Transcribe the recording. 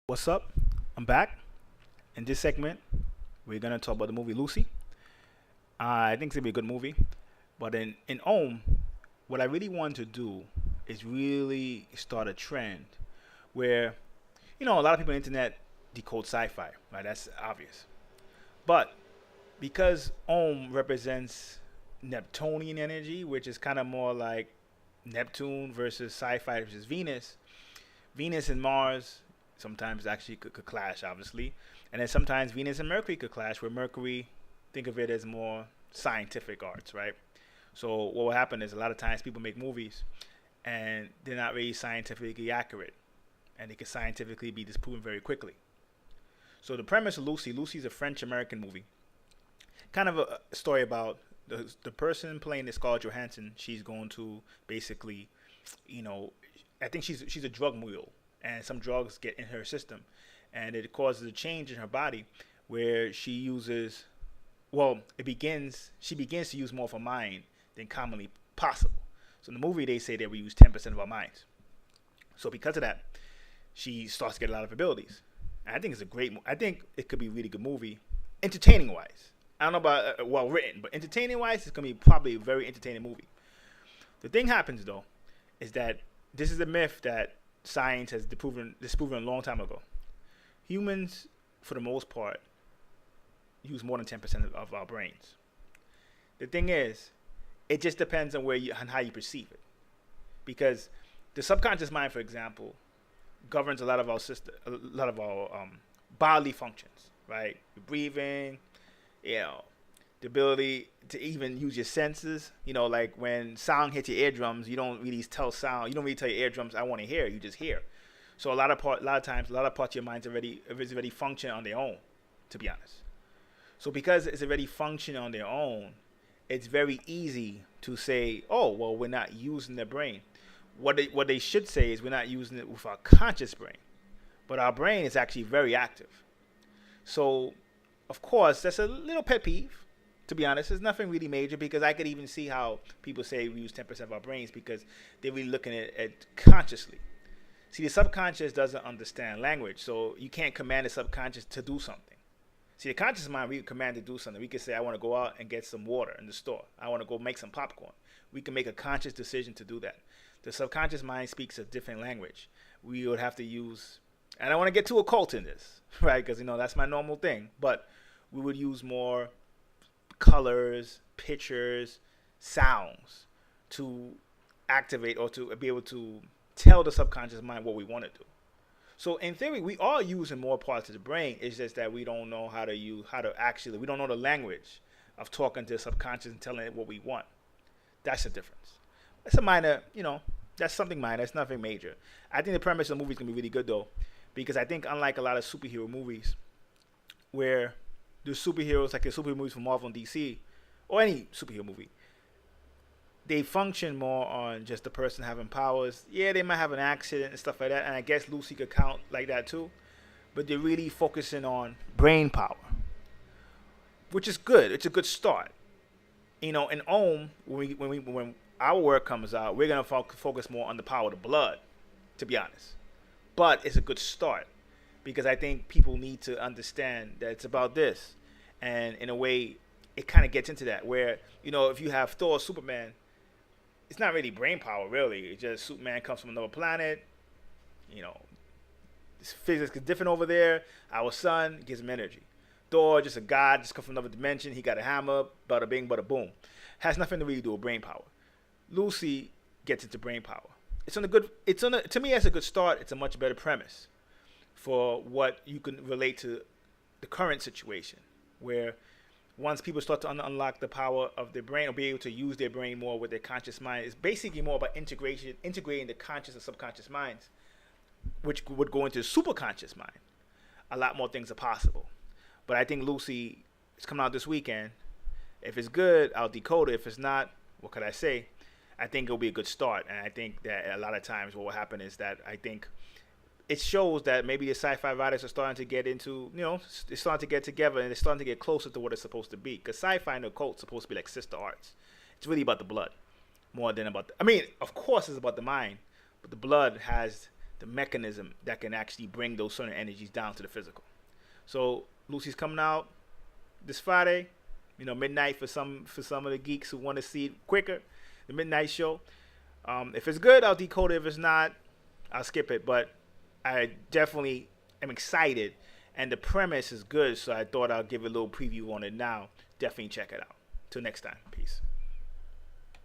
What's up? I'm back. In this segment, we're gonna talk about the movie Lucy. I think it's gonna be a good movie. But in Ohm, what I really want to do is really start a trend where a lot of people on the internet decode sci-fi, right? That's obvious. But because Ohm represents Neptunian energy, which is kind of more like Neptune versus sci-fi versus Venus, Venus and Mars sometimes actually could clash, obviously. And then sometimes Venus and Mercury could clash, where Mercury, think of it as more scientific arts, right? So what will happen is a lot of times people make movies and they're not really scientifically accurate, and they can scientifically be disproven very quickly. So the premise of Lucy's a French-American movie, kind of a story about the person playing this Scarlett Johansson. She's going to basically, you know, I think she's a drug mule, and some drugs get in her system, and it causes a change in her body where she uses, well, it begins she begins to use more of her mind than commonly possible. So in the movie, they say that we use 10% of our minds. So because of that, she starts to get a lot of abilities. And I think it's a great. I think it could be a really good movie, entertaining wise. I don't know about well written, but entertaining wise, it's gonna be probably a very entertaining movie. The thing happens though, is that this is a myth that science has disproven a long time ago. Humans, for the most part, use more than 10% of our brains. The thing is, it just depends on how you perceive it, because the subconscious mind, for example, governs a lot of our system, a lot of our bodily functions. Right, your breathing, you know, the ability to even use your senses. Like when sound hits your eardrums, you don't really tell sound. You don't really tell your eardrums, "I want to hear." You just hear. So a lot of times, a lot of parts of your mind's already function on their own. To be honest, so because it's already function on their own, it's very easy to say, "Oh, well, we're not using the brain." What they should say is we're not using it with our conscious brain, but our brain is actually very active. So, of course, that's a little pet peeve. To be honest, it's nothing really major, because I could even see how people say we use 10% of our brains because they're really looking at consciously. See, the subconscious doesn't understand language, so you can't command the subconscious to do something. See, the conscious mind, we can command to do something. We can say, "I want to go out and get some water in the store. I want to go make some popcorn." We can make a conscious decision to do that. The subconscious mind speaks a different language. We would have to use, and I don't want to get too occult in this, right? Because that's my normal thing. But we would use more colors, pictures, sounds to activate or to be able to tell the subconscious mind what we want to do. So in theory, we are using more parts of the brain. It's just that we don't know we don't know the language of talking to the subconscious and telling it what we want. That's the difference. That's a minor, that's something minor. It's nothing major. I think the premise of the movie is going to be really good, though, because I think unlike a lot of superhero movies where the superheroes, like the superhero movies from Marvel and DC, or any superhero movie, they function more on just the person having powers. Yeah, they might have an accident and stuff like that, and I guess Lucy could count like that too. But they're really focusing on brain power, which is good. It's a good start. In Ohm, when our work comes out, we're gonna focus more on the power of the blood, to be honest. But it's a good start, because I think people need to understand that it's about this, and in a way, it kind of gets into that where if you have Thor, Superman, it's not really brain power, really. It's just Superman comes from another planet. You know, this physics is different over there. Our sun gives him energy. Thor, just a god, just come from another dimension. He got a hammer, bada bing, bada boom. Has nothing to really do with brain power. Lucy gets into brain power. To me, that's a good start. It's a much better premise for what you can relate to the current situation, where once people start to unlock the power of their brain or be able to use their brain more with their conscious mind, it's basically more about integrating the conscious and subconscious minds, which would go into the superconscious mind. A lot more things are possible. But I think Lucy is coming out this weekend. If it's good, I'll decode it. If it's not, what could I say? I think it'll be a good start. And I think that a lot of times what will happen is that I think it shows that maybe the sci-fi writers are starting to get into, they're starting to get together and they're starting to get closer to what it's supposed to be. Because sci-fi and occult supposed to be like sister arts. It's really about the blood more than about of course it's about the mind, but the blood has the mechanism that can actually bring those certain energies down to the physical. So Lucy's coming out this Friday, midnight for some of the geeks who want to see it quicker. The midnight show. If it's good, I'll decode it. If it's not, I'll skip it. But I definitely am excited, and the premise is good. So I thought I'll give a little preview on it now. Definitely check it out. Till next time, peace.